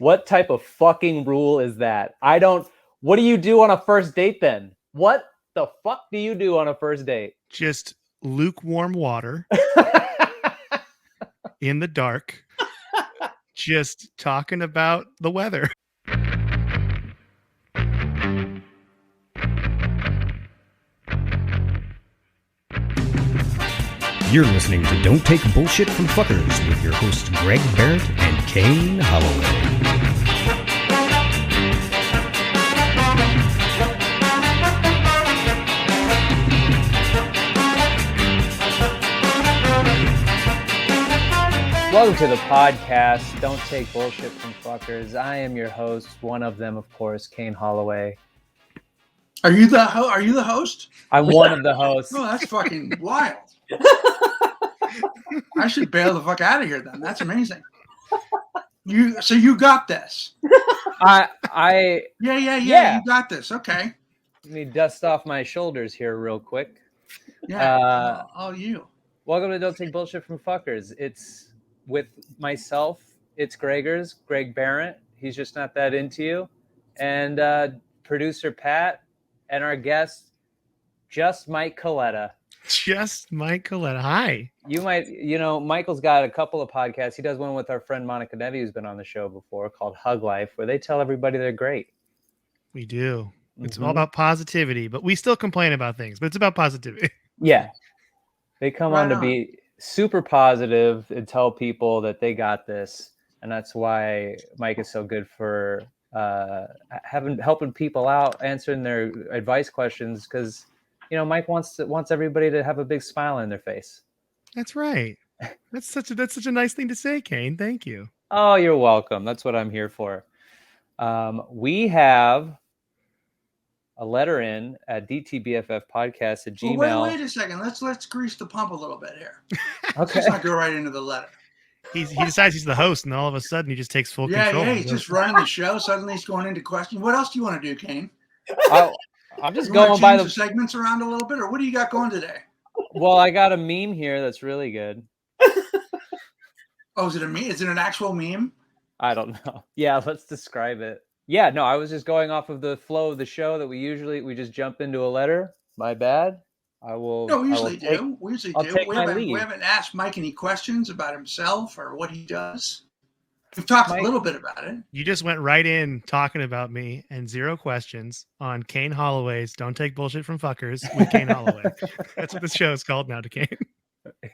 What type of fucking rule is that? What do you do on a first date then? What the fuck do you do on a first date? Just lukewarm water in the dark, just talking about the weather. You're listening to Don't Take Bullshit from Fuckers with your hosts Greg Behrendt and Kane Holloway. Welcome to the podcast, Don't Take Bullshit from Fuckers. I am your host, one of them, of course, Kane Holloway. Are you the host? I'm one of the hosts. Oh, that's fucking wild. I should bail the fuck out of here then. That's amazing. So you got this. Yeah. You got this. Okay. Let me dust off my shoulders here real quick. Yeah. You. Welcome to Don't Take Bullshit from Fuckers. It's with myself. It's Greg Behrendt. He's just not that into you. And producer Pat and our guest, just Mike Coletta. Just Mike Coletta. Hi. Michael's got a couple of podcasts. He does one with our friend Monica Nevi, who's been on the show before, called HugLife, where they tell everybody they're great. We do. It's all about positivity, but we still complain about things, but it's about positivity. Yeah. They come on to be super positive and tell people that they got this. And that's why Mike is so good for helping people out, answering their advice questions, because Mike wants everybody to have a big smile on their face. That's right. That's such a nice thing to say, Kane. Thank you. Oh, you're welcome. That's what I'm here for. We have a letter in at DTBFF podcast at Gmail. Well, wait a second. Let's grease the pump a little bit here. Okay. Let's not go right into the letter. He decides he's the host, and all of a sudden he just takes full control. Yeah, he's just running the show. Suddenly he's going into questions. What else do you want to do, Kane? I'm just going by the segments around a little bit, or what do you got going today? Well, I got a meme here that's really good. Oh, is it a meme? Is it an actual meme? I don't know. Yeah, let's describe it. Yeah, no, I was just going off of the flow of the show that we just jump into a letter. My bad. No, we usually do. We lead. haven't asked Mike any questions about himself or what he does. We've talked a little bit about it. You just went right in talking about me and zero questions on Kane Holloway's Don't Take Bullshit from Fuckers with Kane Holloway. That's what the show is called now, to Kane.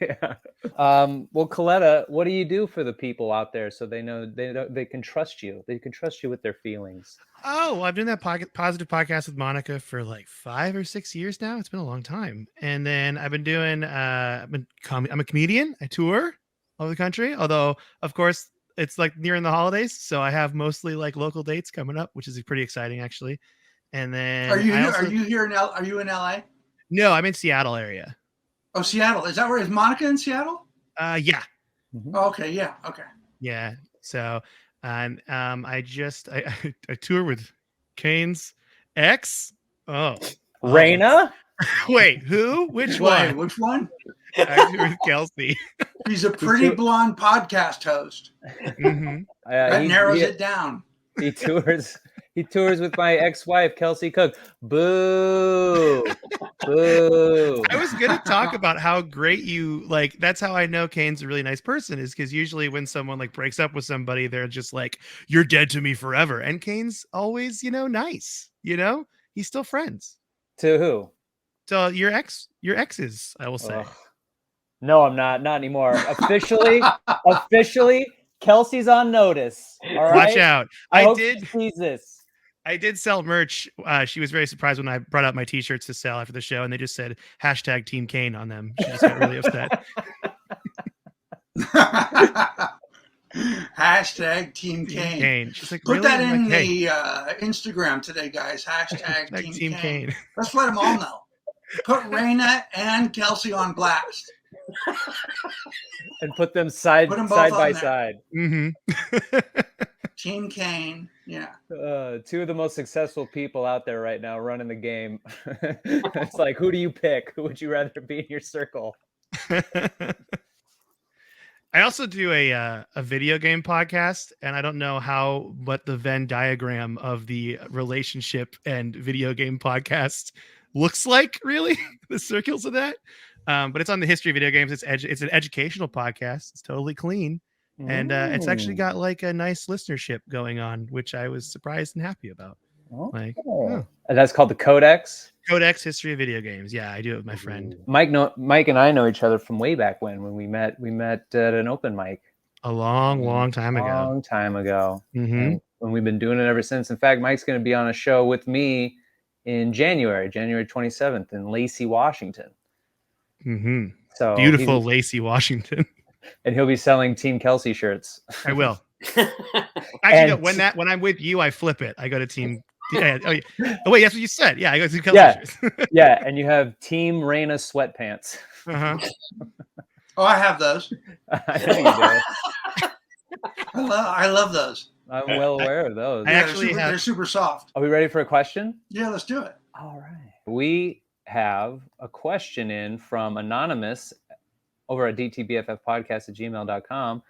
Yeah. Well, Coletta, what do you do for the people out there so they know they can trust you? They can trust you with their feelings. Oh, well, I've done that positive podcast with Monica for like 5 or 6 years now. It's been a long time. And then I've been doing I'm a comedian. I tour all over the country. Although, of course, it's like nearing the holidays, so I have mostly like local dates coming up, which is pretty exciting actually. And then Are you in LA? No, I'm in Seattle area. Oh, Seattle. Is Monica in Seattle? Yeah. Mm-hmm. Oh, okay, yeah, okay. Yeah. So, and I tour with Kane's ex. Oh, Raina? Wait, who? Which one? Which one? I tour with Kelsey. He's a pretty blonde podcast host. Mm-hmm. That narrows it down. He tours with my ex-wife, Kelsey Cook. Boo. Boo. I was going to talk about how great you, like, that's how I know Kane's a really nice person, is because usually when someone like breaks up with somebody, they're just like, you're dead to me forever. And Kane's always, nice, he's still friends. To who? So your exes, I will say. Ugh. No, I'm not anymore. Officially, Kelsey's on notice. All right? Watch out. I did Jesus. I did sell merch. She was very surprised when I brought out my t-shirts to sell after the show, and they just said #Team Kane on them. She just got really upset. #Team Kane. She's like, put really? that in the Instagram today, guys. #Team Kane. Let's let them all know. Put Raina and Kelsey on blast. And put them side by side. Mm-hmm. Team Kane. Yeah. Two of the most successful people out there right now running the game. It's like, who do you pick? Who would you rather be in your circle? I also do a video game podcast, and I don't know what the Venn diagram of the relationship and video game podcast looks like, really, the circles of that. But it's on the history of video games. It's an educational podcast. It's totally clean, and it's actually got like a nice listenership going on, which I was surprised and happy about. Okay. And that's called the Codex. Codex History of Video Games. Yeah, I do it with my friend. Mike and I know each other from way back when we met. We met at an open mic. A long time ago. Mm-hmm. And we've been doing it ever since. In fact, Mike's going to be on a show with me in January 27th in Lacey, Washington. Mm-hmm. So beautiful Lacey, Washington. And he'll be selling Team Kelsey shirts. I will. Actually, no, when I'm with you, I flip it. I go to Team. Yeah. Oh, wait, that's what you said. Yeah, I go to Kelsey shirts. Yeah, and you have Team Raina sweatpants. Oh, I have those. I know you do. I love those. I'm well aware of those. They're super soft. Are we ready for a question? Yeah, let's do it. All right. We have a question in from Anonymous over at DTBFF podcast@gmail.com.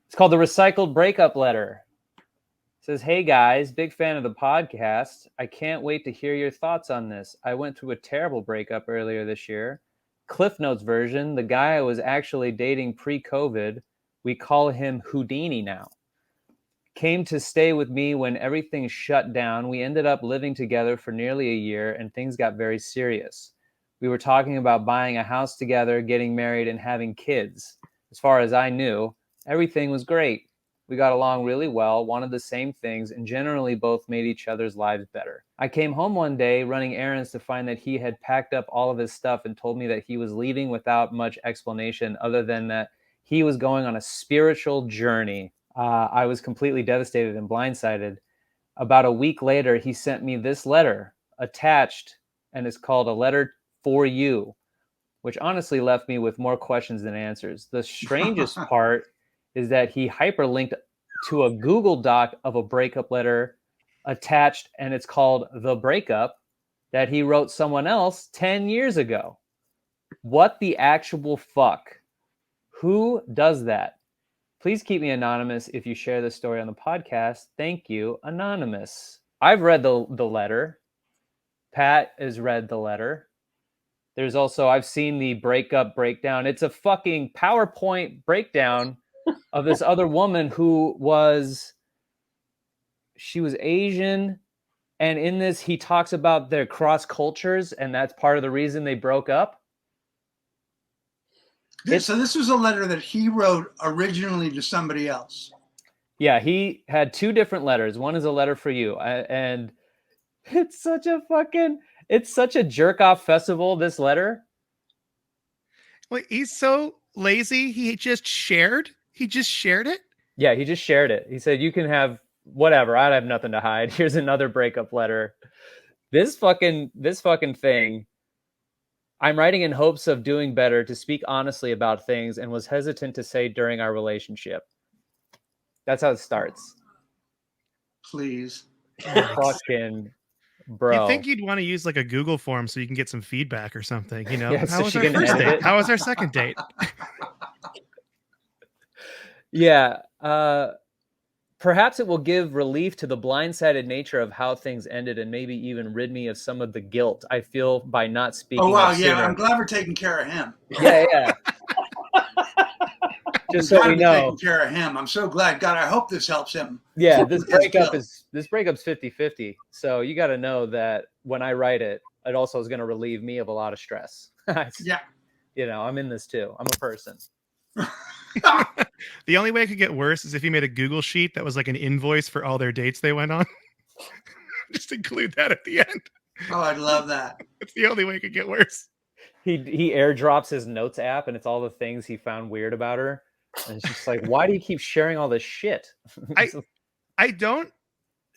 It's called the Recycled Breakup Letter. It says, hey guys, big fan of the podcast. I can't wait to hear your thoughts on this. I went through a terrible breakup earlier this year. Cliff Notes version, the guy I was actually dating pre-COVID, we call him Houdini now, came to stay with me when everything shut down. We ended up living together for nearly a year and things got very serious. We were talking about buying a house together, getting married, and having kids. As far as I knew, everything was great. We got along really well, wanted the same things, and generally both made each other's lives better. I came home one day running errands to find that he had packed up all of his stuff and told me that he was leaving without much explanation other than that he was going on a spiritual journey. I was completely devastated and blindsided. About a week later, he sent me this letter attached, and it's called A Letter for You, which honestly left me with more questions than answers. The strangest part is that he hyperlinked to a Google Doc of a breakup letter attached, and it's called The Breakup, that he wrote someone else 10 years ago. What the actual fuck? Who does that? Please keep me anonymous if you share this story on the podcast. Thank you, Anonymous. I've read the letter. Pat has read the letter. There's also, I've seen the breakup breakdown. It's a fucking PowerPoint breakdown of this other woman she was Asian. And in this, he talks about their cross cultures, and that's part of the reason they broke up. So this was a letter that he wrote originally to somebody else. Yeah, he had two different letters. One is a letter for you. And it's such a jerk off festival, this letter. Well, he's so lazy. He just shared it. Yeah, he just shared it. He said, you can have whatever. I have nothing to hide. Here's another breakup letter. This fucking thing. I'm writing in hopes of doing better, to speak honestly about things, and was hesitant to say during our relationship. That's how it starts. Please. Fucking bro. You think you'd want to use like a Google form so you can get some feedback or something, you know? Yeah, how was our first date? How was our second date? Yeah. Perhaps it will give relief to the blindsided nature of how things ended, and maybe even rid me of some of the guilt I feel by not speaking. Oh, wow. Yeah, sooner. I'm glad we're taking care of him. Yeah. Just so we know. Taking care of him. I'm so glad. God, I hope this helps him. Yeah, this breakup's 50-50. So you got to know that when I write it, it also is going to relieve me of a lot of stress. Yeah. You know, I'm in this too. I'm a person. The only way it could get worse is if he made a Google sheet that was like an invoice for all their dates they went on. Just include that at the end. Oh, I'd love that. It's the only way it could get worse. He airdrops his notes app, and it's all the things he found weird about her. And it's just like, why do you keep sharing all this shit? I don't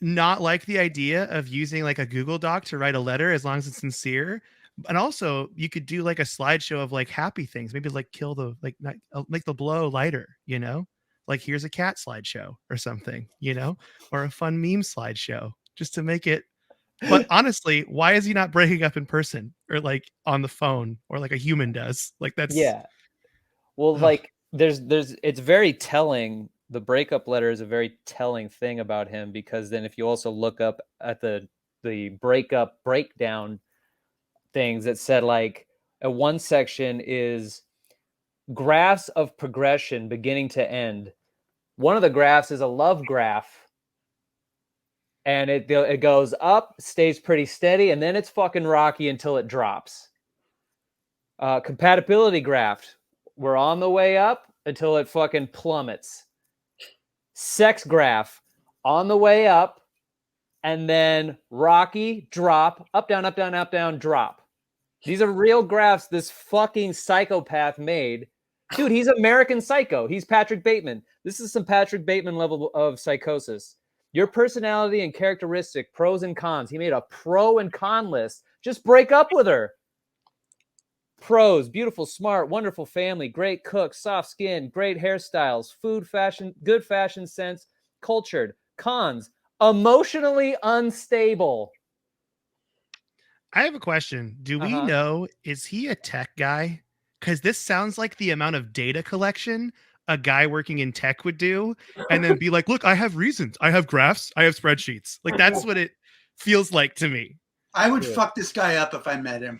not like the idea of using like a Google Doc to write a letter as long as it's sincere. And also you could do like a slideshow of like happy things, maybe like make the blow lighter, you know, like here's a cat slideshow or something, you know, or a fun meme slideshow just to make it. But honestly, why is he not breaking up in person or like on the phone or like a human does? Like that's. Yeah. Well, like it's very telling. The breakup letter is a very telling thing about him, because then if you also look up at the breakup breakdown things, that said, like, at one section is graphs of progression beginning to end. One of the graphs is a love graph, and it goes up, stays pretty steady, and then it's fucking rocky until it drops. Compatibility graph, we're on the way up until it fucking plummets. Sex graph, on the way up, and then rocky, drop, up, down, up, down, up, down, drop. These are real graphs this fucking psychopath made. Dude, he's American Psycho. He's Patrick Bateman. This is some Patrick Bateman level of psychosis. Your personality and characteristic, pros and cons. He made a pro and con list. Just break up with her. Pros: beautiful, smart, wonderful family, great cook, soft skin, great hairstyles, food, fashion, good fashion sense, cultured. Cons: emotionally unstable. I have a question. Do we know, is he a tech guy? Because this sounds like the amount of data collection a guy working in tech would do, and then be like, look, I have reasons. I have graphs. I have spreadsheets. Like, that's what it feels like to me. I would fuck this guy up if I met him.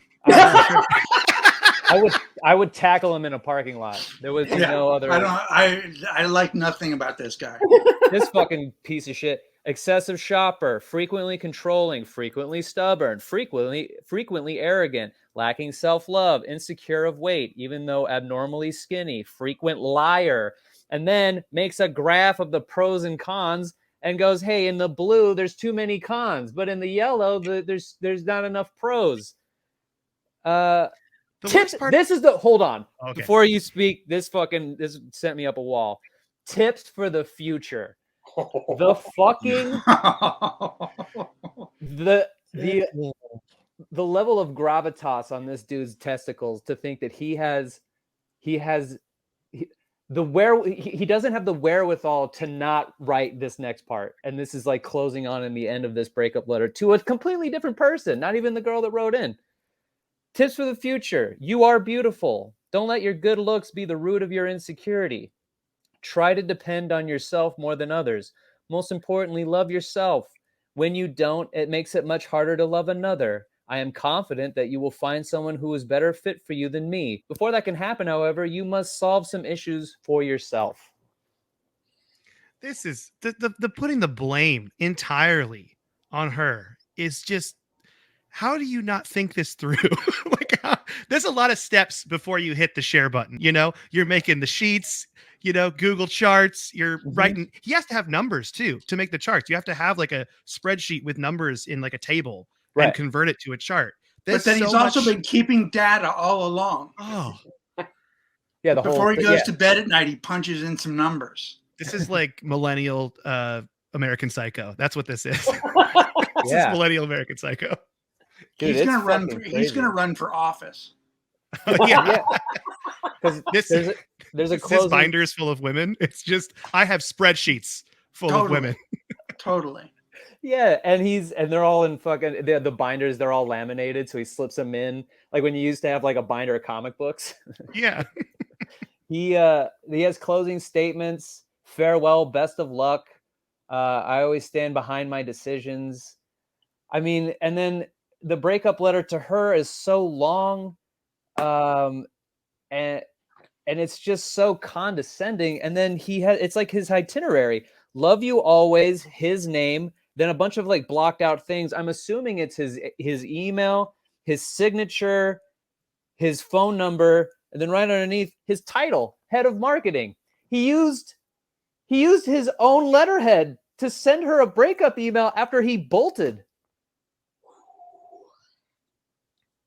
I would tackle him in a parking lot. There was no other. I like nothing about this guy. This fucking piece of shit. Excessive shopper, frequently controlling, frequently stubborn, frequently arrogant, lacking self-love, insecure of weight, even though abnormally skinny, frequent liar, and then makes a graph of the pros and cons and goes, hey, in the blue, there's too many cons, but in the yellow, there's not enough pros. Tips. This is the, hold on. Okay. Before you speak, this sent me up a wall. Tips for the future. The fucking the level of gravitas on this dude's testicles to think that he doesn't have the wherewithal to not write this next part, and this is like closing on in the end of this breakup letter to a completely different person, not even the girl that wrote in. Tips for the future: you are beautiful. Don't let your good looks be the root of your insecurity. Try to depend on yourself more than others. Most importantly, love yourself. When you don't, it makes it much harder to love another. I am confident that you will find someone who is better fit for you than me. Before that can happen, however, you must solve some issues for yourself. This is the putting the blame entirely on her is just, how do you not think this through? There's a lot of steps before you hit the share button. You're making the sheets, Google Charts, you're writing. He has to have numbers too to make the charts. You have to have like a spreadsheet with numbers in like a table and convert it to a chart. But then he's also been keeping data all along. Oh, yeah. Before he goes to bed at night, he punches in some numbers. This is like millennial American Psycho. That's what this is. This is millennial American Psycho. Dude, he's gonna run for office. Yeah. Because there's a closing... This binder is full of women. It's just, I have spreadsheets full of women. Totally. Yeah, and they're all in fucking the binders. They're all laminated, so he slips them in, like when you used to have like a binder of comic books. Yeah. He has closing statements. Farewell, best of luck. I always stand behind my decisions. I mean, and then the breakup letter to her is so long, and it's just so condescending. And then it's like his itinerary: love you always, his name, then a bunch of like blocked out things. I'm assuming it's his email, his signature, his phone number, and then right underneath his title, head of marketing. He used his own letterhead to send her a breakup email after he bolted.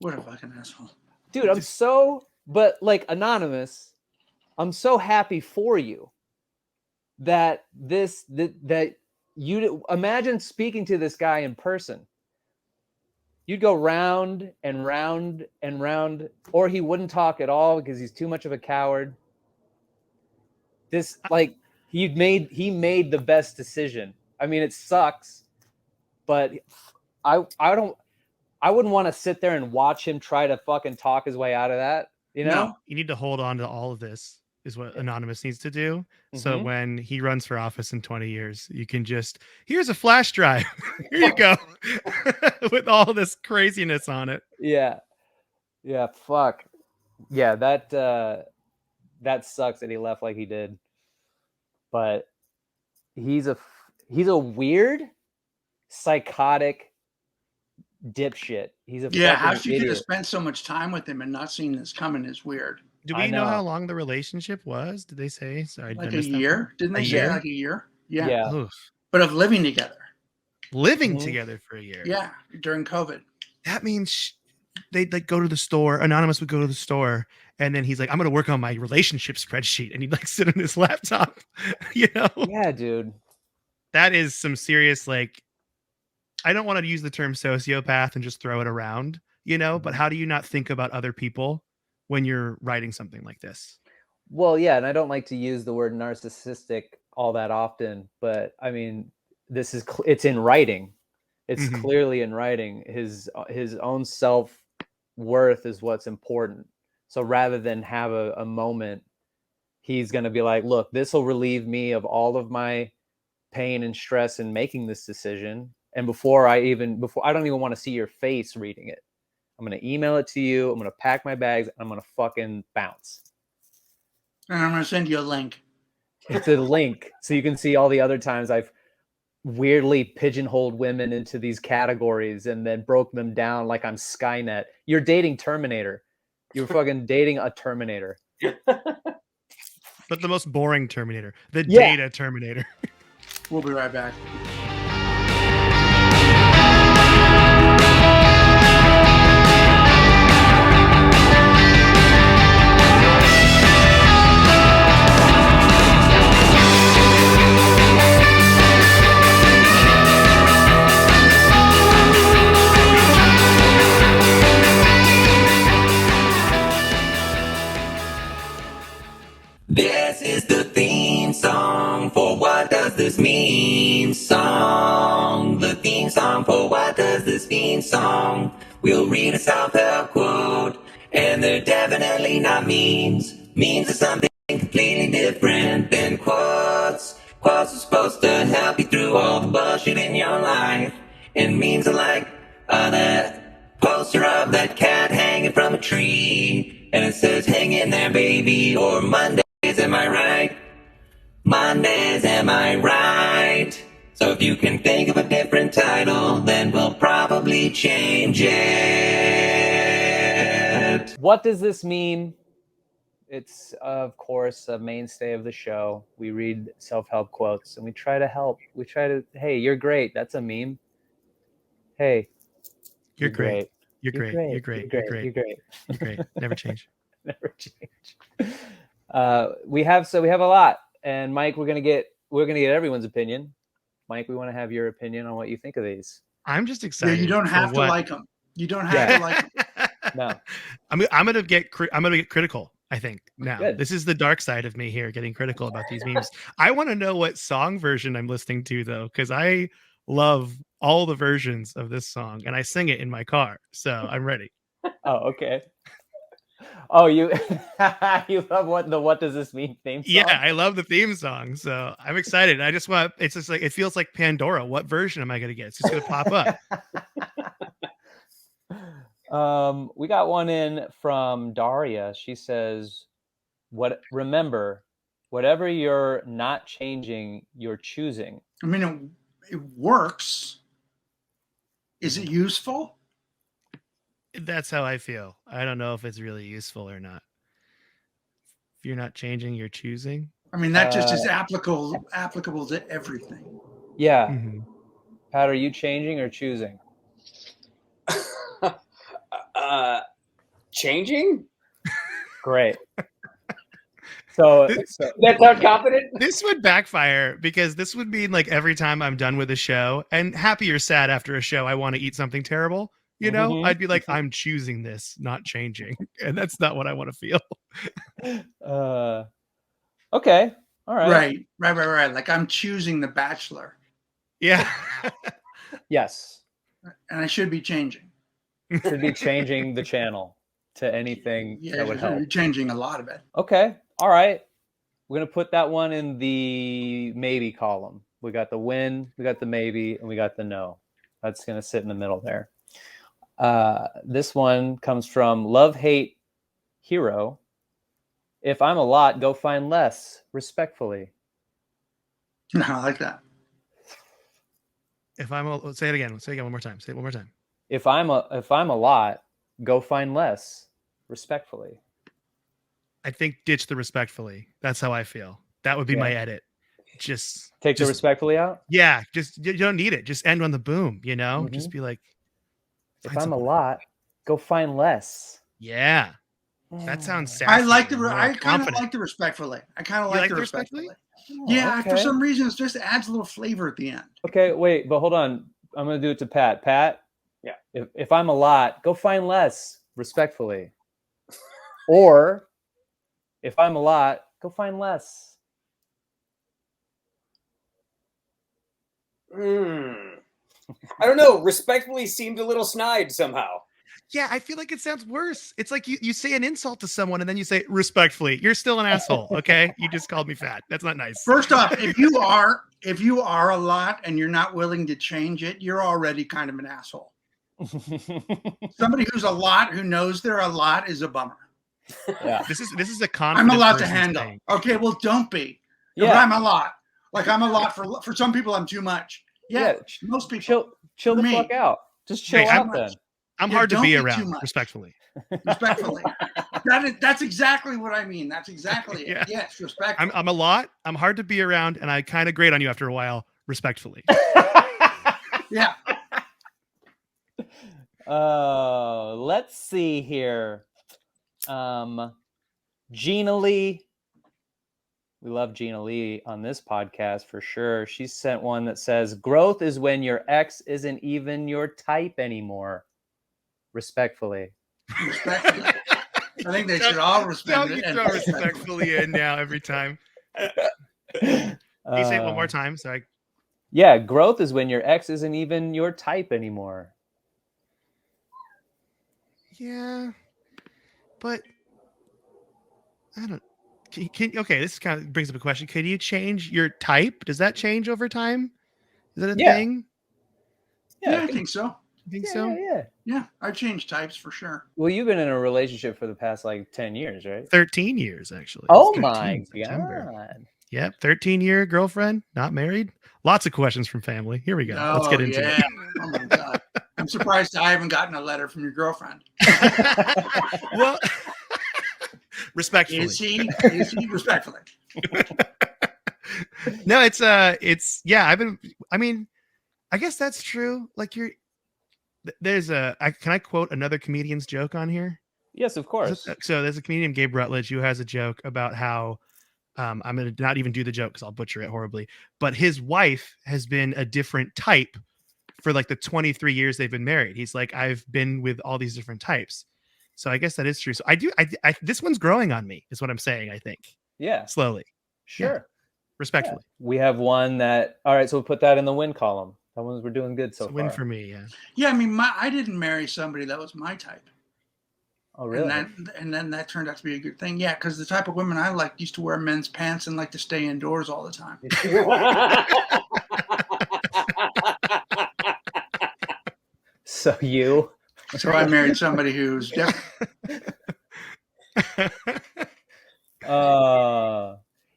What a fucking asshole. Dude, like anonymous, I'm so happy for you that you imagine speaking to this guy in person. You'd go round and round and round, or he wouldn't talk at all because he's too much of a coward. He made the best decision. I mean, it sucks, but I wouldn't want to sit there and watch him try to fucking talk his way out of that. No, you need to hold on to all of this. is what Anonymous needs to do. So when he runs for office in 20 years, you can just, here's a flash drive. Here you go. With all this craziness on it. Yeah. Yeah. Fuck. Yeah. That sucks that he left like he did. But he's a weird, psychotic dipshit. He's a how she idiot. could have spent so much time with him and not seen this coming is weird. Do we know how long the relationship was? Did they say? Sorry, like a year? Didn't they say like a year? Yeah. Oof. But of living together. Living together for a year. Yeah, during COVID. That means they'd like go to the store. Anonymous would go to the store, and then he's like, "I'm going to work on my relationship spreadsheet," and he'd like sit on his laptop. Yeah, dude. That is some serious, like, I don't want to use the term sociopath and just throw it around, but how do you not think about other people when you're writing something like this? Well, yeah, and I don't like to use the word narcissistic all that often, but I mean, it's in writing. It's clearly in writing. His own self-worth is what's important. So rather than have a moment, he's going to be like, look, this will relieve me of all of my pain and stress in making this decision. And before I don't even want to see your face reading it. I'm going to email it to you. I'm going to pack my bags. And I'm going to fucking bounce. And I'm going to send you a link. It's a link. So you can see all the other times I've weirdly pigeonholed women into these categories and then broke them down like I'm Skynet. You're dating Terminator. You're fucking dating a Terminator. But the most boring Terminator. The data Terminator. We'll be right back. This is the theme song for What Does This Mean song. The theme song for What Does This Mean song. We'll read a self-help quote, and they're definitely not memes. Memes are something completely different than quotes. Quotes are supposed to help you through all the bullshit in your life. And memes are like that poster of that cat hanging from a tree. And it says, hang in there, baby, or Monday. Am I right? Mondays, am I right? So if you can think of a different title, then we'll probably change it. What does this mean? It's, of course, a mainstay of the show. We read self-help quotes and we try to help. We try to, hey, you're great. That's a meme. Hey, you're great. You're great. You're You're great. great. You're great. You're great. Never change. Never change. We have a lot, and Mike, we're gonna get everyone's opinion. Mike, we want to have your opinion on what you think of these. I'm just excited. Yeah, you don't have to like them. You don't have to like them. No, I'm gonna get critical. I think now Good. This is the dark side of me here, getting critical about these memes. I want to know what song version I'm listening to though, because I love all the versions of this song, and I sing it in my car, so I'm ready. Oh, okay. Oh, you love what does this mean theme song? Yeah, I love the theme song, so I'm excited. I just want it's just like it feels like Pandora. What version am I gonna get? It's just gonna pop up. We got one in from Daria. She says, remember, whatever you're not changing, you're choosing. I mean, it works. Is it useful? That's how I feel. I don't know if it's really useful or not. If you're not changing, you're choosing. I mean, that just is applicable to everything. Yeah. Mm-hmm. Pat, are you changing or choosing? Changing? Great. So That's not confident. This would backfire because this would mean like every time I'm done with a show, and happy or sad after a show, I want to eat something terrible. I'd be like, I'm choosing this, not changing. And that's not what I want to feel. Okay. All right. Right. Like I'm choosing The Bachelor. Yeah. Yes. And I should be changing. Should be changing the channel to anything that would help. You're changing a lot of it. Okay. All right. We're gonna put that one in the maybe column. We got the win, we got the maybe, and we got the no. That's gonna sit in the middle there. This one comes from Love Hate Hero. If I'm a lot, go find less. Respectfully. No, I like that. If I'm a, say it again. Say it again one more time. Say it one more time. If I'm a lot, go find less. Respectfully. I think ditch the respectfully. That's how I feel. That would be my edit. Just take the respectfully out. Yeah, just you don't need it. Just end on the boom. You know, just be like, if I'm a lot, go find less. Yeah, that sounds sassy. I like I kind of like the respectfully. I kind of like the respectfully. Yeah, okay. For some reason, it just adds a little flavor at the end. Okay, wait, but hold on. I'm gonna do it to Pat. Pat. Yeah. If I'm a lot, go find less. Respectfully. Or if I'm a lot, go find less. I don't know. Respectfully seemed a little snide somehow. Yeah, I feel like it sounds worse. It's like you say an insult to someone and then you say respectfully. You're still an asshole, okay? You just called me fat. That's not nice. First off, if you are a lot and you're not willing to change it, you're already kind of an asshole. Somebody who's a lot, who knows they're a lot, is a bummer. Yeah. This is a confident. I'm a lot to handle. Thing. Okay, well, don't be. Yeah. But I'm a lot. Like I'm a lot for some people. I'm too much. Yeah. Most people. Chill the fuck out. Just chill out then. I'm hard to be around. Respectfully. Respectfully. That's exactly what I mean. That's exactly it. Yes, respectfully. I'm a lot. I'm hard to be around, and I kind of grate on you after a while. Respectfully. Yeah. Let's see here. Gina Lee. We love Gina Lee on this podcast for sure. She sent one that says, growth is when your ex isn't even your type anymore. Respectfully. Respectfully. I think they should all respect it. Throw respectfully in now every time. Can you say it one more time? Sorry. Yeah, growth is when your ex isn't even your type anymore. Yeah, but I don't. Okay, this kind of brings up a question. Can you change your type? Does that change over time? Is that a thing? Yeah, I think so. You think so? Yeah, I've changed types for sure. Well, you've been in a relationship for the past 10 years, right? 13 years, actually. Oh my God. Yep, 13-year girlfriend, not married. Lots of questions from family. Here we go. Let's get into it. Oh my God. I'm surprised I haven't gotten a letter from your girlfriend. Well, respectfully. Is he respectfully? No, it's yeah, I guess that's true. Like can I quote another comedian's joke on here? Yes, of course. So there's a comedian, Gabe Rutledge, who has a joke about how I'm going to not even do the joke because I'll butcher it horribly, but his wife has been a different type for like the 23 years they've been married. He's like, I've been with all these different types. So I guess that is true. So I this one's growing on me is what I'm saying. I think. Yeah. Slowly. Sure. Yeah. Respectfully. Yeah. We have one that, all right. So we'll put that in the win column. That one's, we're doing good so far. Win for me. Yeah. Yeah. I mean, I didn't marry somebody that was my type. Oh, really? And then that turned out to be a good thing. Yeah. Cause the type of women I liked used to wear men's pants and like to stay indoors all the time. So I married somebody who's different.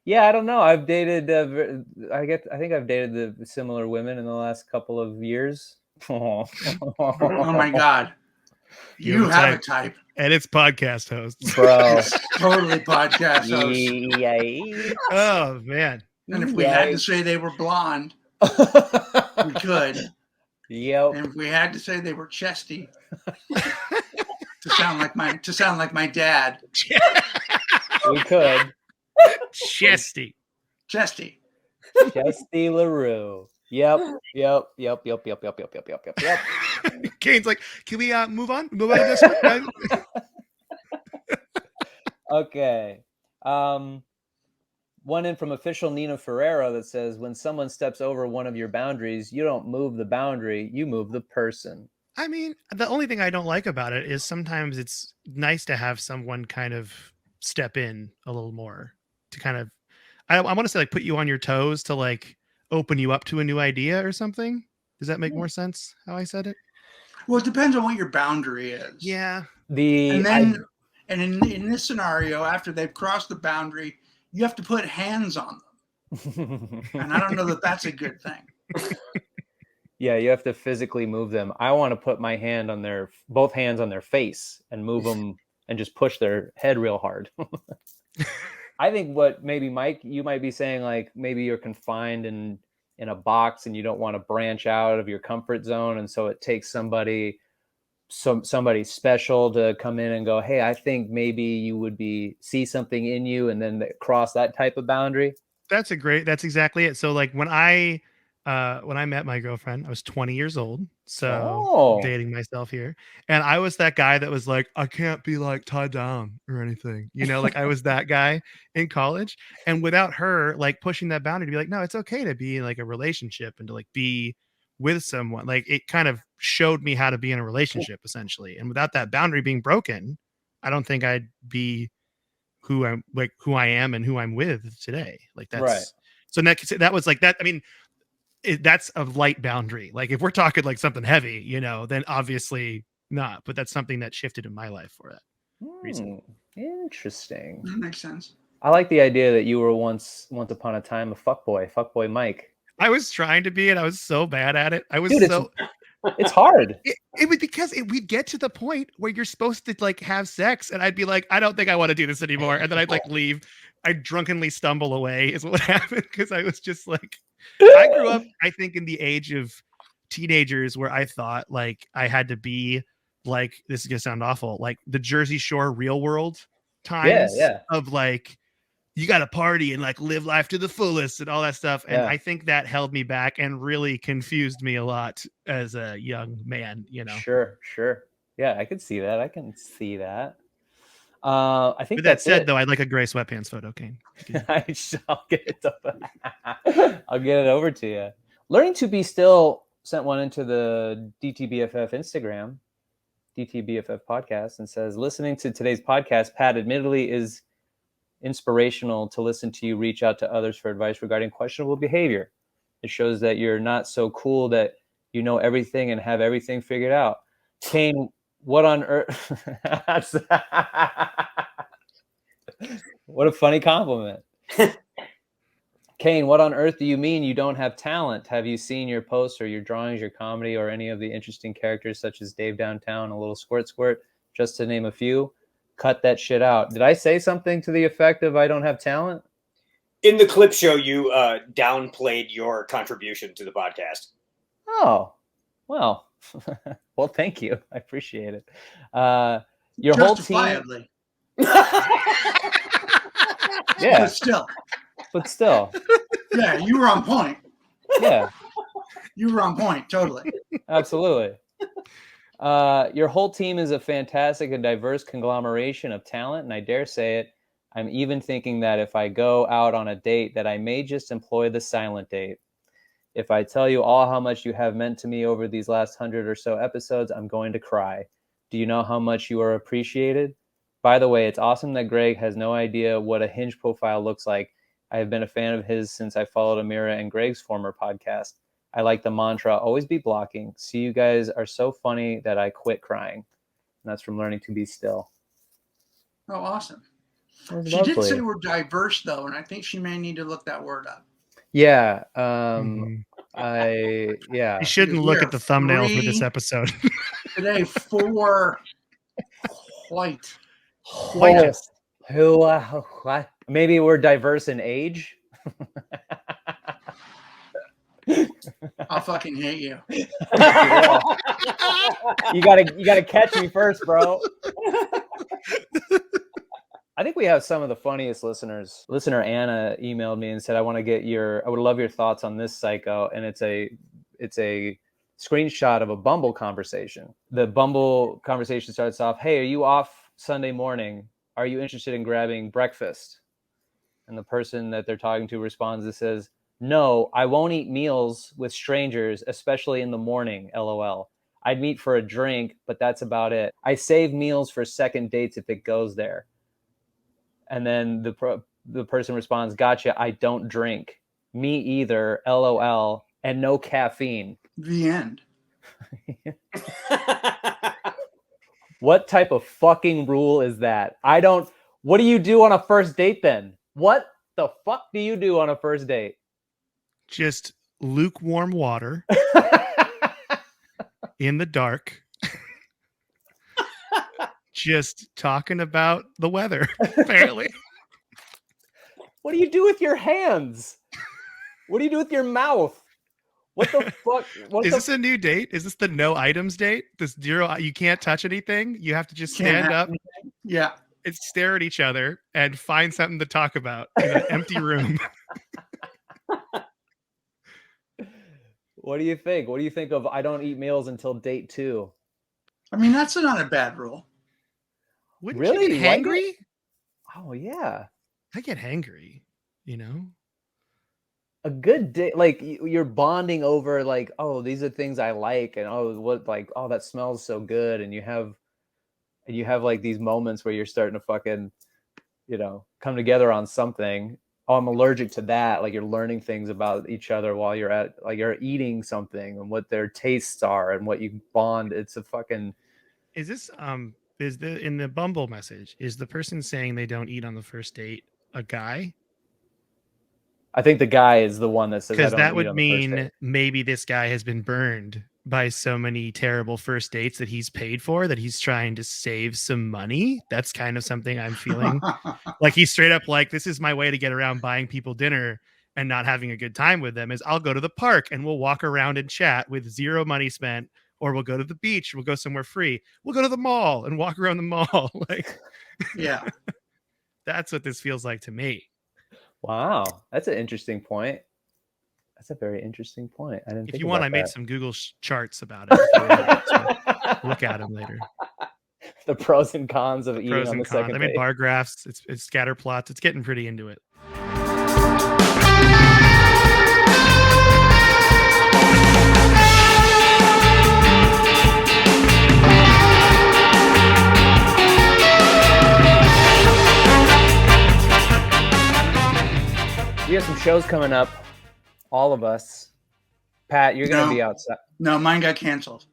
Yeah, I don't know. I've dated. I think I've dated the similar women in the last couple of years. Oh my God, you have a type, and it's podcast hosts, bro. It's totally podcast hosts. Yeah. Oh man! And if we had to say they were blonde, we could. Yep. And if we had to say they were chesty, to sound like my dad, we could. Chesty LaRue. Yep. Kane's like, can we move on to this one? Okay. One in from official Nina Ferrero that says, when someone steps over one of your boundaries, you don't move the boundary, you move the person. I mean, the only thing I don't like about it is sometimes it's nice to have someone kind of step in a little more to kind of, I want to say like put you on your toes to like open you up to a new idea or something. Does that make more sense how I said it? Well, it depends on what your boundary is. Yeah. And then, in this scenario, after they've crossed the boundary, you have to put hands on them. And I don't know that that's a good thing. Yeah, you have to physically move them. I want to put my hand on both hands on their face and move them and just push their head real hard. I think what maybe Mike, you might be saying, like maybe you're confined in a box and you don't want to branch out of your comfort zone, and so it takes somebody special to come in and go, hey, I think maybe you would see something in you, and then cross that type of boundary. That's exactly it. So like when I met my girlfriend, I was 20 years old. So dating myself here. And I was that guy that was like, I can't be like tied down or anything, like I was that guy in college. And without her like pushing that boundary to be like, no, it's okay to be in like a relationship and to like be with someone, like it kind of showed me how to be in a relationship essentially. And without that boundary being broken, I don't think I'd be who I am and who I'm with today. Like that's right. So that was like that. I mean, that's a light boundary. Like if we're talking like something heavy, then obviously not. But that's something that shifted in my life for that reason. Interesting. That makes sense. I like the idea that you were once upon a time a fuckboy Mike. I was trying to be, and I was so bad at it. I was it's hard. It was because we'd get to the point where you're supposed to like have sex, and I'd be like, I don't think I want to do this anymore, and then I'd like leave. I'd drunkenly stumble away is what happened, because I was just like, I grew up, I think, in the age of teenagers where I thought like I had to be like, this is gonna sound awful, like the Jersey Shore Real World times of like, you got to party and like live life to the fullest and all that stuff. And I think that held me back and really confused me a lot as a young man, Sure. Yeah, I could see that. I think with that said, though, I'd like a gray sweatpants photo, Kane. I'll get it over to you. Learning to Be Still sent one into the DTBFF Instagram, DTBFF podcast, and says, listening to today's podcast, Pat, admittedly is inspirational to listen to you reach out to others for advice regarding questionable behavior. It shows that you're not so cool that you know everything and have everything figured out. Kane, what on earth? What a funny compliment. Kane, what on earth do you mean you don't have talent? Have you seen your posts or your drawings, your comedy, or any of the interesting characters such as Dave Downtown, a little squirt, just to name a few? Cut that shit out. Did I say something to the effect of I don't have talent? In the clip show, you downplayed your contribution to the podcast. Oh, well. Well, thank you. I appreciate it. Your whole team. Yeah. But still. Yeah, you were on point. Yeah. You were on point. Totally. Absolutely. Your whole team is a fantastic and diverse conglomeration of talent, and I dare say it, I'm even thinking that if I go out on a date that I may just employ the silent date. If I tell you all how much you have meant to me over these last 100 or so episodes, I'm going to cry. Do you know how much you are appreciated? By the way, it's awesome that Greg has no idea what a Hinge profile looks like. I have been a fan of his since I followed Amira and Greg's former podcast. I like the mantra, always be blocking. See, you guys are so funny that I quit crying. And that's from Learning to Be Still. Oh, awesome. She Lovely. did say we're diverse, though, and I think she may need to look that word up. Yeah. You shouldn't look at the thumbnail for this episode. Today, 4 white. Maybe we're diverse in age. I'll fucking hate you. You gotta catch me first, bro. I think we have some of the funniest listeners. Listener Anna emailed me and said, I would love your thoughts on this psycho. And it's a screenshot of a Bumble conversation. The Bumble conversation starts off, hey, are you off Sunday morning? Are you interested in grabbing breakfast? And the person that they're talking to responds and says, no, I won't eat meals with strangers, especially in the morning, LOL. I'd meet for a drink, but that's about it. I save meals for second dates if it goes there. And then the the person responds, "Gotcha, I don't drink." "Me either, LOL, and no caffeine." The end. What type of fucking rule is that? What do you do on a first date then? What the fuck do you do on a first date? Just lukewarm water in the dark. Just talking about the weather, apparently. What do you do with your hands? What do you do with your mouth? What the fuck? Is this a new date? Is this the no items date? This zero, you can't touch anything. You have to just stand up Yeah. and stare at each other and find something to talk about in an empty room. What do you think? What do you think of I don't eat meals until date 2? I mean, that's not a bad rule. Wouldn't Really? you get hangry? Oh yeah. I get hangry, you know? A good day, like you're bonding over like, oh, these are things I like, and oh, that smells so good, and you have like these moments where you're starting to fucking, come together on something. Oh, I'm allergic to that. Like you're learning things about each other while you're eating something and what their tastes are and what you bond. It's a fucking. Is this in the Bumble message, is the person saying they don't eat on the first date a guy? I think the guy is the one that says, because that would mean maybe this guy has been burned by so many terrible first dates that he's paid for, that he's trying to save some money. That's kind of something I'm feeling. Like he's straight up like, this is my way to get around buying people dinner and not having a good time with them, is I'll go to the park and we'll walk around and chat with zero money spent, or we'll go to the beach, we'll go somewhere free, we'll go to the mall and walk around the mall. Like, yeah, that's what this feels like to me. Wow, that's an interesting point. That's a very interesting point. I didn't. If think you want, about I made that. some Google charts about it. So look at them later. The pros and cons of eating on the second I made date. bar graphs. It's scatter plots. It's getting pretty into it. We have some shows coming up. All of us. Pat, you're going to be outside. No, mine got canceled.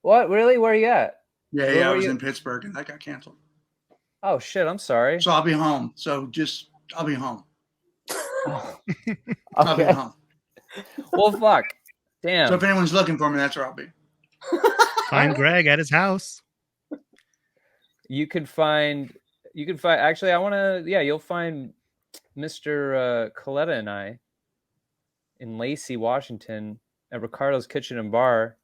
What? Really? Where are you at? Yeah, I was in Pittsburgh and that got canceled. Oh, shit. I'm sorry. So I'll be home. I'll be home. Oh. I'll be home. Well, fuck. Damn. So if anyone's looking for me, that's where I'll be. Find Greg at his house. You could find, actually, you'll find Mr. Coletta and I in Lacey, Washington at Ricardo's Kitchen and Bar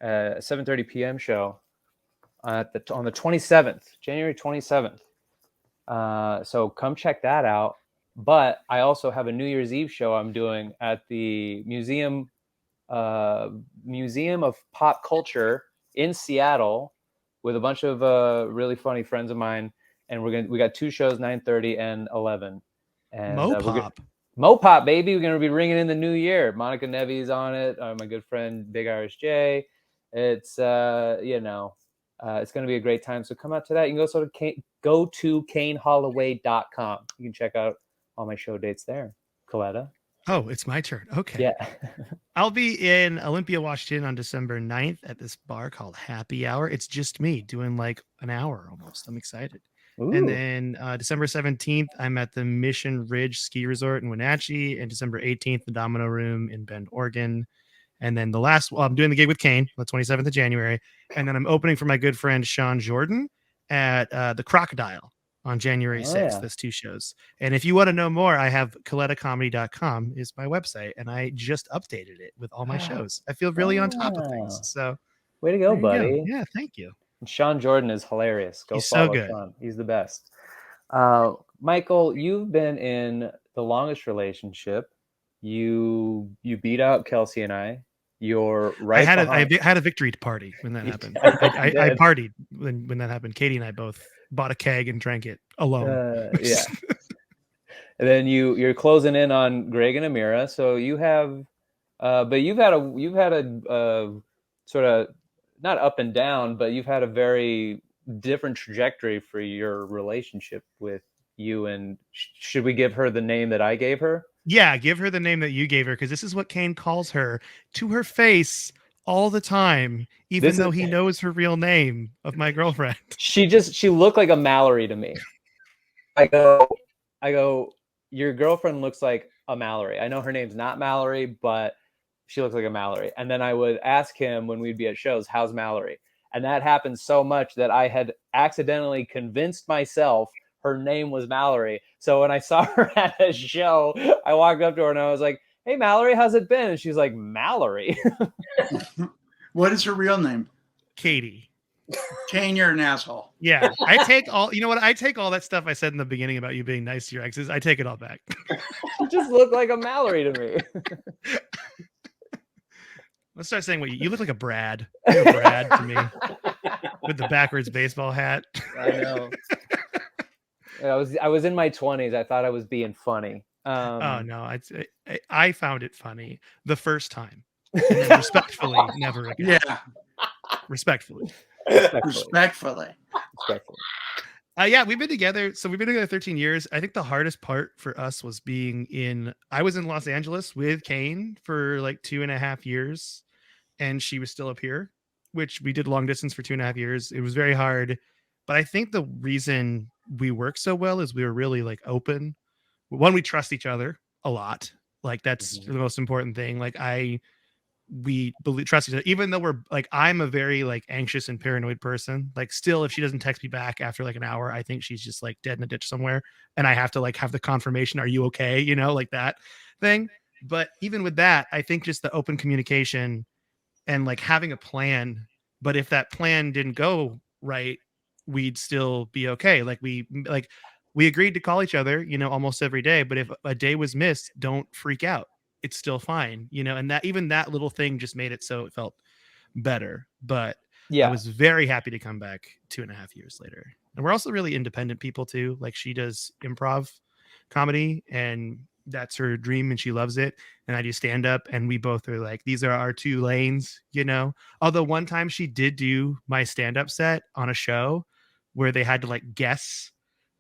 at a 7:30 p.m. show on the 27th, January 27th. So come check that out. But I also have a New Year's Eve show I'm doing at the Museum of Pop Culture in Seattle with a bunch of really funny friends of mine, and we got 2 shows, 9:30 and 11. And Mopop, baby, we're gonna be ringing in the new year. Monica Nevi is on it. My good friend Big Irish J. It's it's gonna be a great time. So come out to that. You can go to KaneHolloway.com. You can check out all my show dates there. Coletta. Oh, it's my turn. Okay. Yeah. I'll be in Olympia, Washington on December 9th at this bar called Happy Hour. It's just me doing like an hour almost. I'm excited. Ooh. And then December 17th, I'm at the Mission Ridge Ski Resort in Wenatchee, and December 18th, the Domino Room in Bend, Oregon. And then I'm doing the gig with Kane on the 27th of January. And then I'm opening for my good friend Sean Jordan at the Crocodile on January 6th. Yeah. That's 2 shows. And if you want to know more, I have ColettaComedy.com is my website, and I just updated it with all my shows. I feel really on top of things. So way to go, buddy. Yeah, thank you. Sean Jordan is hilarious. Go He's follow so good. Sean. He's the best. Michael, you've been in the longest relationship. You beat out Kelsey and I. You're right. I had a victory party when that happened. I partied when that happened. Katie and I both bought a keg and drank it alone. Yeah. And then you're closing in on Greg and Amira. So you have, but you've had a sort of not up and down, but you've had a very different trajectory for your relationship with you and should we give her the name that I gave her? Yeah, give her the name that you gave her, because this is what Kane calls her to her face all the time, even though he knows her real name of my girlfriend. She looked like a Mallory to me. I go, your girlfriend looks like a Mallory. I know her name's not Mallory, but she looks like a Mallory. And then I would ask him when we'd be at shows, how's Mallory? And that happened so much that I had accidentally convinced myself her name was Mallory. So when I saw her at a show, I walked up to her and I was like, hey, Mallory, how's it been? And she's like, Mallory. What is her real name? Katie. Kane, you're an asshole. Yeah, I take all, you know what? I take all that stuff I said in the beginning about you being nice to your exes. I take it all back. She just looked like a Mallory to me. Let's start saying what you look like a Brad. You're a Brad to me with the backwards baseball hat. I know. I was in my 20s. I thought I was being funny. Oh no, I found it funny the first time. And then respectfully, never again. Yeah. Respectfully. Respectfully. Yeah, we've been together. So we've been together 13 years. I think the hardest part for us was I was in Los Angeles with Kane for like 2.5 years, and she was still up here, which we did long distance for 2.5 years. It was very hard. But I think the reason we work so well is we were really like open. One, we trust each other a lot. Like that's the most important thing. Like we trust each other, even though we're like, I'm a very like anxious and paranoid person. Like still, if she doesn't text me back after like an hour, I think she's just like dead in a ditch somewhere. And I have to like have the confirmation. Are you okay? You know, like that thing. But even with that, I think just the open communication and like having a plan. But if that plan didn't go right, we'd still be okay. Like we agreed to call each other, you know, almost every day. But if a day was missed, don't freak out. It's still fine, you know, and that even that little thing just made it so it felt better. But yeah, I was very happy to come back 2.5 years later. And we're also really independent people too. Like she does improv comedy and that's her dream and she loves it. And I do stand up and we both are like, these are our two lanes, you know. Although one time she did do my stand-up set on a show where they had to like guess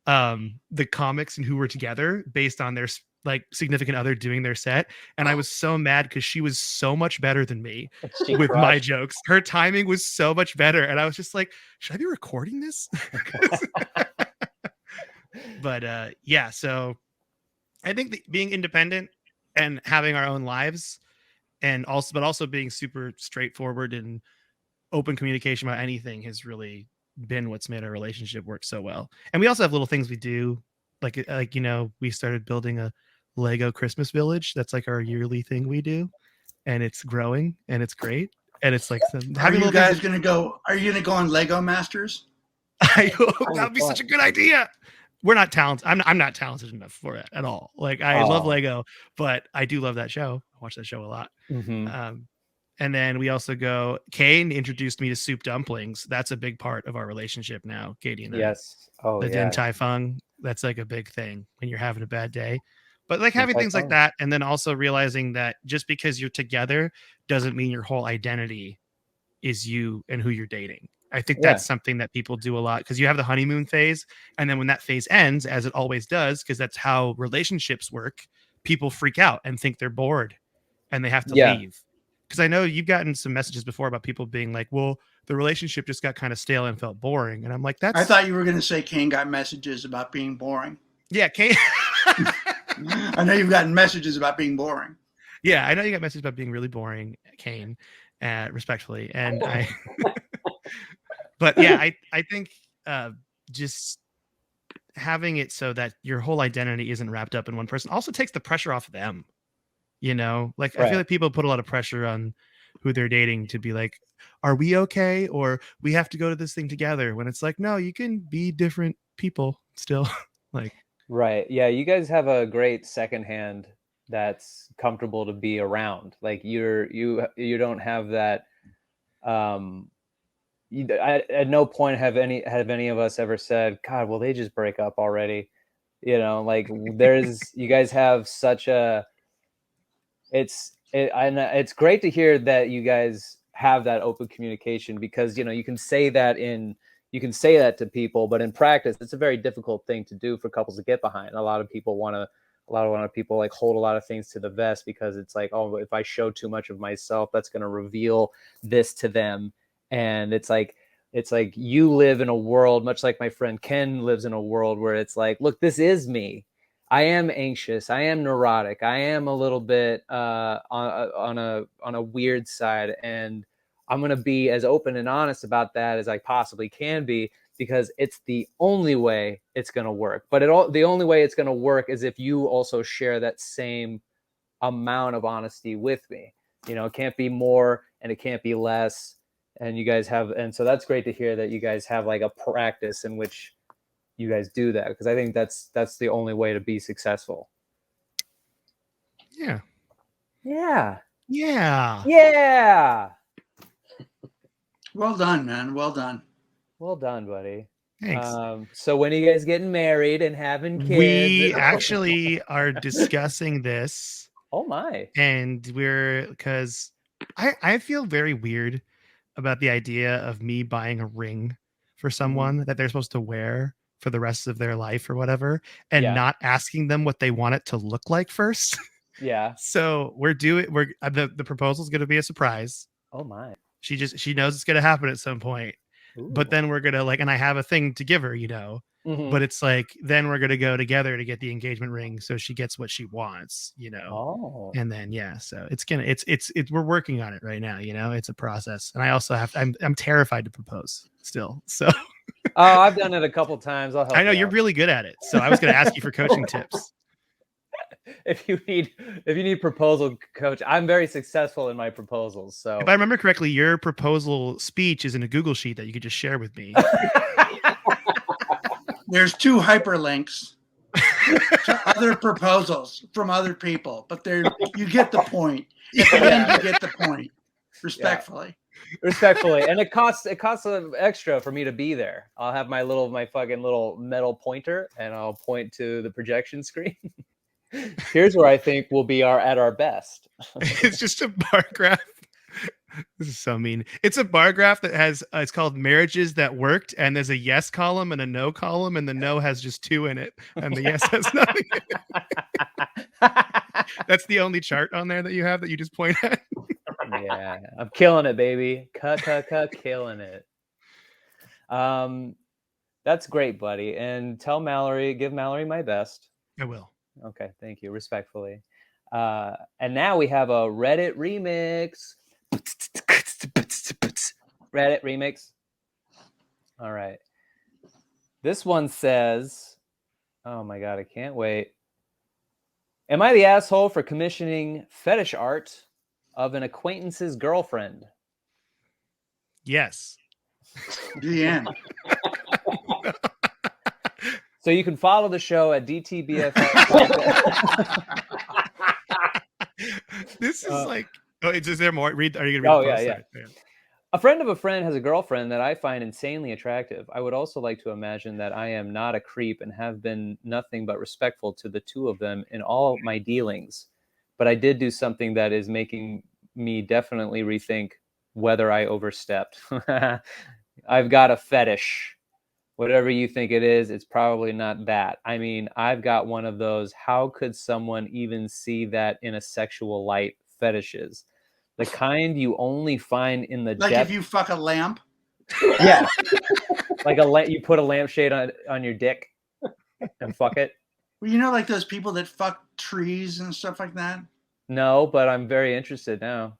the comics and who were together based on their like significant other doing their set. And I was so mad because she was so much better than me with my jokes. Her timing was so much better. And I was just like, should I be recording this? But yeah, so I think being independent and having our own lives and also being super straightforward and open communication about anything has really been what's made our relationship work so well. And we also have little things we do, like you know, we started building a Lego Christmas village. That's like our yearly thing we do, and it's growing and it's great. And it's like, are you guys gonna go on Lego Masters? That'd be such a good idea. We're not talented. I'm not talented enough for it at all. Like I love Lego, but I do love that show. I watch that show a lot. And then we also go, Kane introduced me to soup dumplings. That's a big part of our relationship now, Katie and I. Yes. Oh, the Din Tai Fung. That's like a big thing when you're having a bad day. But like having things like that, and then also realizing that just because you're together doesn't mean your whole identity is you and who you're dating. I think that's something that people do a lot because you have the honeymoon phase. And then when that phase ends, as it always does, because that's how relationships work, people freak out and think they're bored and they have to leave. Because I know you've gotten some messages before about people being like, well, the relationship just got kind of stale and felt boring. And I'm like, I thought you were going to say Kane got messages about being boring. Yeah, Kane. I know you've gotten messages about being boring. Yeah, I know you got messages about being really boring, Kane, respectfully. And but yeah, I think just having it so that your whole identity isn't wrapped up in one person also takes the pressure off them. You know, like I feel like people put a lot of pressure on who they're dating to be like, are we okay? Or we have to go to this thing together, when it's like, no, you can be different people still. Like, right. Yeah. You guys have a great secondhand that's comfortable to be around. Like you don't have that. At no point have any of us ever said, God, will they just break up already? You know, like you guys have such a, it's great to hear that you guys have that open communication, because, you know, you can say that in you can say that to people, but in practice, it's a very difficult thing to do for couples to get behind. A lot of people like hold a lot of things to the vest because it's like, oh, if I show too much of myself, that's going to reveal this to them. And it's like you live in a world, much like my friend Ken lives in a world where it's like, look, this is me. I am anxious. I am neurotic. I am a little bit on a weird side, and I'm going to be as open and honest about that as I possibly can be, because it's the only way it's going to work. But the only way it's going to work is if you also share that same amount of honesty with me. You know, it can't be more and it can't be less. And you guys have, and so that's great to hear that you guys have like a practice in which you guys do that, because I think that's the only way to be successful. Yeah. Yeah. Yeah. Yeah. Well done, man. Well done. Well done, buddy. Thanks. So when are you guys getting married and having kids? We actually are discussing this. Oh my. And because I feel very weird about the idea of me buying a ring for someone that they're supposed to wear for the rest of their life or whatever, and not asking them what they want it to look like first. Yeah. So the proposal's going to be a surprise. Oh my. She knows it's going to happen at some point. Ooh. But then we're going to and I have a thing to give her, you know. But it's like, then we're going to go together to get the engagement ring so she gets what she wants, you know. Oh. And then so it's we're working on it right now, you know. It's a process. And I also I'm terrified to propose still. So oh, I've done it a couple times. I'll help. I know you're really good at it. So I was going to ask you for coaching tips. If you need proposal coach, I'm very successful in my proposals. So if I remember correctly, your proposal speech is in a Google sheet that you could just share with me. There's 2 hyperlinks to other proposals from other people, but you get the point. At the end, you get the point. Respectfully. Respectfully. And it costs an extra for me to be there. I'll have my fucking little metal pointer, and I'll point to the projection screen. Here's where I think we'll be at our best. It's just a bar graph. This is so mean. It's a bar graph that has it's called marriages that worked, and there's a yes column and a no column, and the no has just 2 in it, and the yes has nothing in it. That's the only chart on there that you have that you just point at. Yeah, I'm killing it, baby. Killing it. That's great, buddy. And give Mallory my best. I will. Okay, thank you. Respectfully. And now we have a Reddit remix. Reddit remix. All right. This one says, oh my God, I can't wait. Am I the asshole for commissioning fetish art of an acquaintance's girlfriend? Yes. The end. So you can follow the show at DTBFF. This is is there more? Are you going to read Oh, the post? yeah. A friend of a friend has a girlfriend that I find insanely attractive. I would also like to imagine that I am not a creep and have been nothing but respectful to the two of them in all my dealings. But I did do something that is making me definitely rethink whether I overstepped. I've got a fetish. Whatever you think it is, it's probably not that. I mean, I've got one of those, how could someone even see that in a sexual light fetishes? The kind you only find in the like depth. If you fuck a lamp. Yeah. Like you put a lampshade on your dick and fuck it. Well, you know, like those people that fuck trees and stuff like that. No, but I'm very interested now.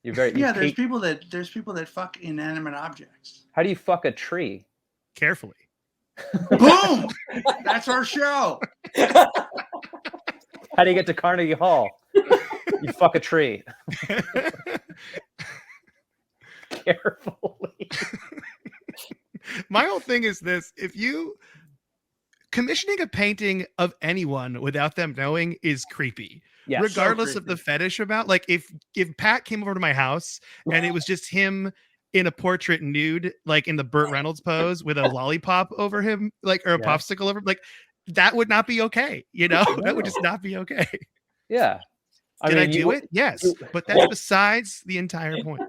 There's people that fuck inanimate objects. How do you fuck a tree? Carefully. Boom! That's our show. How do you get to Carnegie Hall? You fuck a tree. Carefully. My whole thing is this: if you commissioning a painting of anyone without them knowing is creepy. Yes, regardless of the fetish about, like, if Pat came over to my house and it was just him in a portrait nude, like in the Burt Reynolds pose with a lollipop over him, like, or a popsicle over, like, that would not be okay. You know, that would just not be okay. Yeah. Did I do it? Yes. But that's besides the entire point.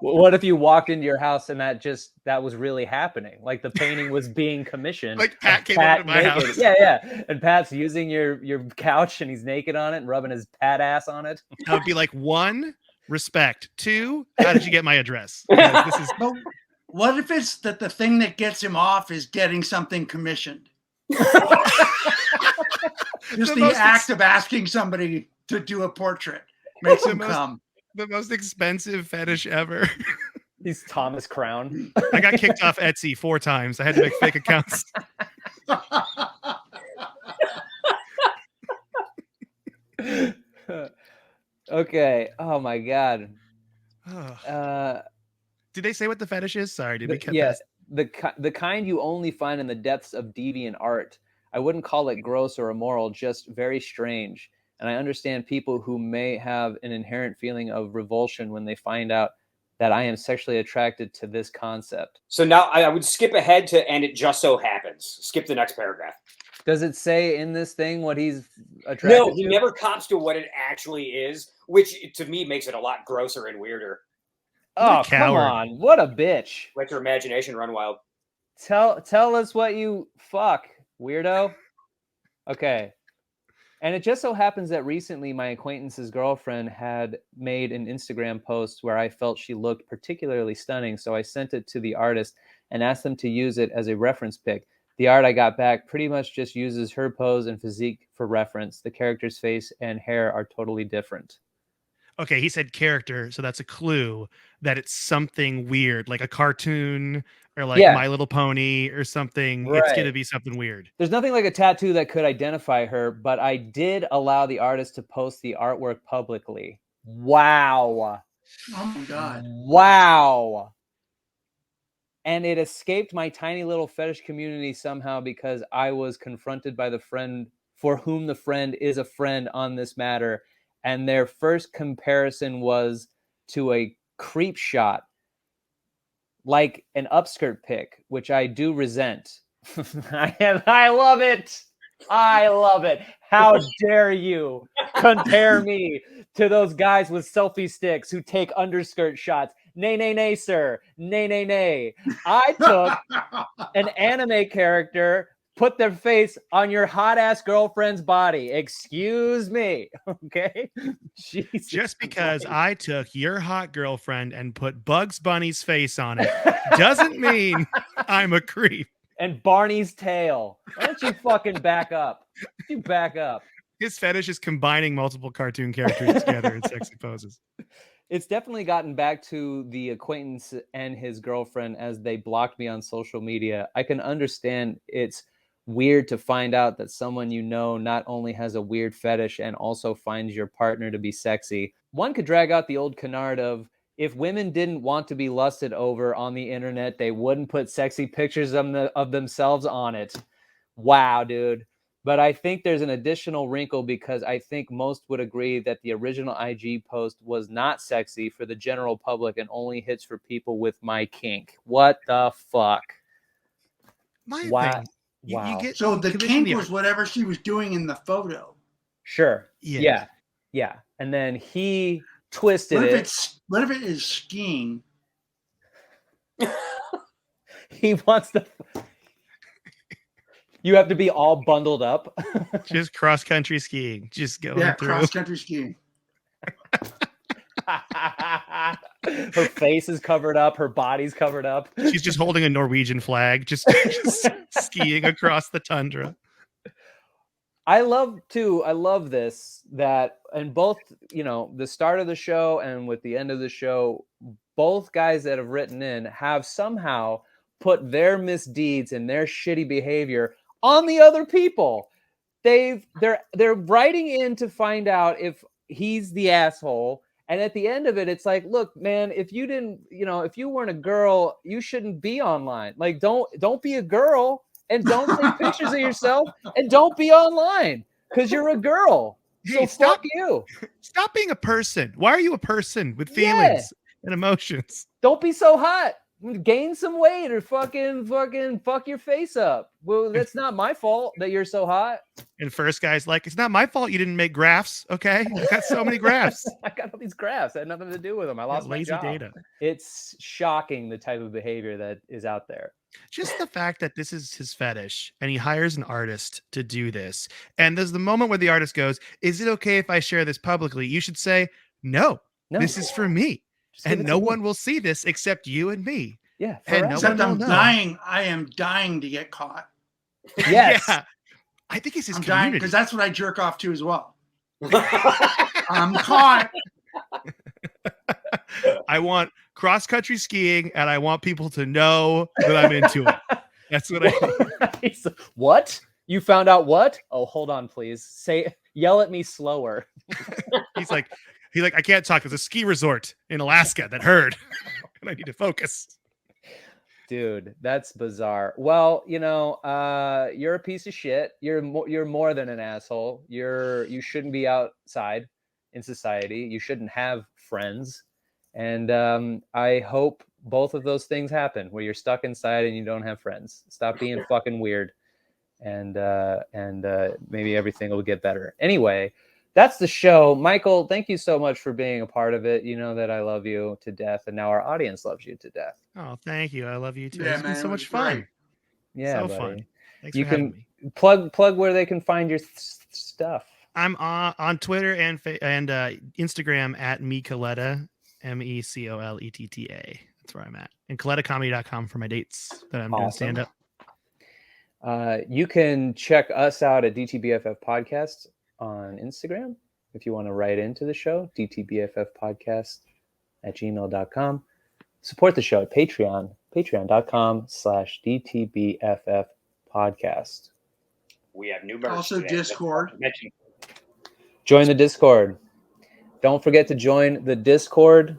What if you walked into your house and that was really happening? Like the painting was being commissioned. Like Pat came over to my house. Yeah. And Pat's using your couch and he's naked on it and rubbing his Pat ass on it. I would be like, 1, respect. 2, how did you get my address? This is But what if it's that the thing that gets him off is getting something commissioned? Just the act of asking somebody to do a portrait makes him come. The most expensive fetish ever. He's Thomas Crown. I got kicked off Etsy 4 times. I had to make fake accounts. Okay. Oh my God. Did they say what the fetish is? Sorry, did we cut yes, the kind you only find in the depths of deviant art. I wouldn't call it gross or immoral, just very strange. And I understand people who may have an inherent feeling of revulsion when they find out that I am sexually attracted to this concept. So now I would skip ahead to, and it just so happens. Skip the next paragraph. Does it say in this thing what he's attracted to? No, he never cops to what it actually is, which to me makes it a lot grosser and weirder. Oh, come on. What a bitch. Let your imagination run wild. Tell us what you fuck, weirdo. Okay. And it just so happens that recently my acquaintance's girlfriend had made an Instagram post where I felt she looked particularly stunning. So I sent it to the artist and asked them to use it as a reference pic. The art I got back pretty much just uses her pose and physique for reference. The character's face and hair are totally different. Okay, he said character, so that's a clue that it's something weird, like a cartoon or like My Little Pony or something. Right. It's going to be something weird. There's nothing like a tattoo that could identify her, but I did allow the artist to post the artwork publicly. Wow. Oh my God. Wow. And it escaped my tiny little fetish community somehow because I was confronted by the friend for whom the friend is a friend on this matter. And their first comparison was to a creep shot, like an upskirt pic, which I do resent. I love it. I love it. How dare you compare me to those guys with selfie sticks who take underskirt shots? Nay, nay, nay, sir. Nay, nay, nay. I took an anime character, put their face on your hot ass girlfriend's body. Excuse me. Okay. Jesus Just because Christ. I took your hot girlfriend and put Bugs Bunny's face on it doesn't mean I'm a creep. And Barney's tail. Why don't you fucking back up? You back up. His fetish is combining multiple cartoon characters together in sexy poses. It's definitely gotten back to the acquaintance and his girlfriend as they blocked me on social media. I can understand it's weird to find out that someone you know not only has a weird fetish and also finds your partner to be sexy. One could drag out the old canard of, if women didn't want to be lusted over on the internet, they wouldn't put sexy pictures of themselves on it. Wow, dude. But I think there's an additional wrinkle because I think most would agree that the original IG post was not sexy for the general public and only hits for people with my kink. What the fuck? Wow. Wow. So the kink was whatever she was doing in the photo. Sure. Yeah. And then he twisted it. What if it is skiing? He wants to. You have to be all bundled up. Just cross-country skiing. Just going through. Cross-country skiing. Her face is covered up. Her body's covered up. She's just holding a Norwegian flag, just skiing across the tundra. I love this, that, and both, the start of the show and with the end of the show, both guys that have written in have somehow put their misdeeds and their shitty behavior on the other people. They're writing in to find out if he's the asshole. And at the end of it, it's like, look, man, if you weren't a girl, you shouldn't be online. Like, don't be a girl and don't take pictures of yourself and don't be online because you're a girl. Hey, so fuck you. Stop being a person. Why are you a person with feelings and emotions? Don't be so hot. gain some weight or fucking fuck your face up. Well, that's not my fault that you're so hot. And first guy's like, it's not my fault you didn't make graphs. Okay, I got so many graphs. I got all these graphs. I had nothing to do with them. I lost my lazy job. data. It's shocking the type of behavior that is out there. Just the fact that this is his fetish and he hires an artist to do this. And there's the moment where the artist goes, is it okay if I share this publicly? You should say, no. This is for me. And no one will see this except you and me. Yeah. And no Except one I'm will know. dying. I am dying to get caught. Yes. Yeah. I think it's his I'm dying community. because that's what I jerk off to as well. I'm caught. I want cross-country skiing and I want people to know that I'm into it. That's what I What? You found out what? Oh, hold on, please. Yell at me slower. He's like, I can't talk. There's a ski resort in Alaska that heard. And I need to focus. Dude, that's bizarre. Well, you're a piece of shit. You're more than an asshole. You shouldn't be outside in society. You shouldn't have friends. And I hope both of those things happen, where you're stuck inside and you don't have friends. Stop being fucking weird, and maybe everything will get better. Anyway, that's the show. Michael, thank you so much for being a part of it. You know that I love you to death, and now our audience loves you to death. Oh, thank you. I love you too. Yeah, It's been man, so it much was fun. great. Yeah, so buddy. fun. Thanks You for having can me. plug where they can find your stuff. I'm on Twitter and Instagram at Coletta, MECOLETTA. That's where I'm at. And ColettaComedy.com for my dates that I'm doing stand up. You can check us out at DTBFF Podcast on Instagram if you want to write into the show, DTBFFpodcast@gmail.com. Support the show at Patreon, patreon.com/DTBFF podcast. We have new merch. Also today. Discord. Join the Discord. Don't forget to join the Discord.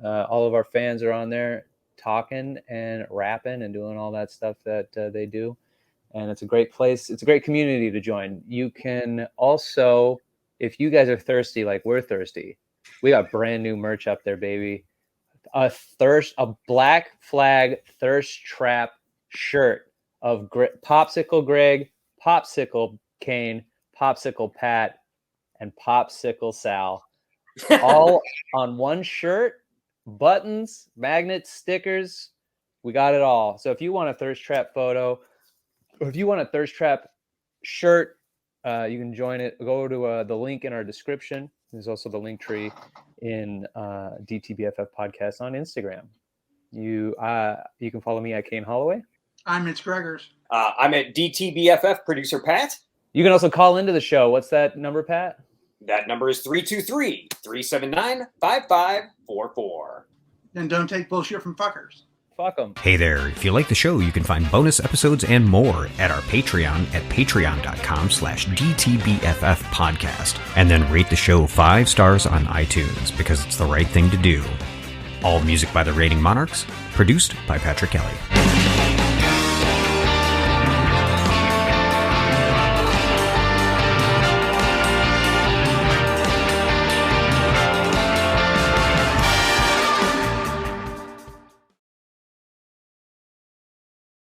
All of our fans are on there talking and rapping and doing all that stuff that they do. And it's a great place. It's a great community to join. You can also, if you guys are thirsty like we're thirsty, we got brand new merch up there, baby. A Black Flag Thirst Trap shirt of Popsicle Greg, Popsicle Kane, Popsicle Pat, and Popsicle Sal. All on one shirt. Buttons, magnets, stickers, we got it all. So if you want a Thirst Trap photo, or if you want a Thirst Trap shirt, you can join it. Go to the link in our description. There's also the link tree in DTBFF Podcast on Instagram. You can follow me at Kane Holloway. I'm Mitch Gregors. I'm at DTBFF Producer Pat. You can also call into the show. What's that number, Pat? That number is 323-379-5544. And don't take bullshit from fuckers. Fuck them. Hey there, if you like the show, you can find bonus episodes and more at our Patreon at patreon.com/DTBFF podcast. And then rate the show 5 stars on iTunes because it's the right thing to do. All music by the Rating Monarchs, produced by Patrick Kelly.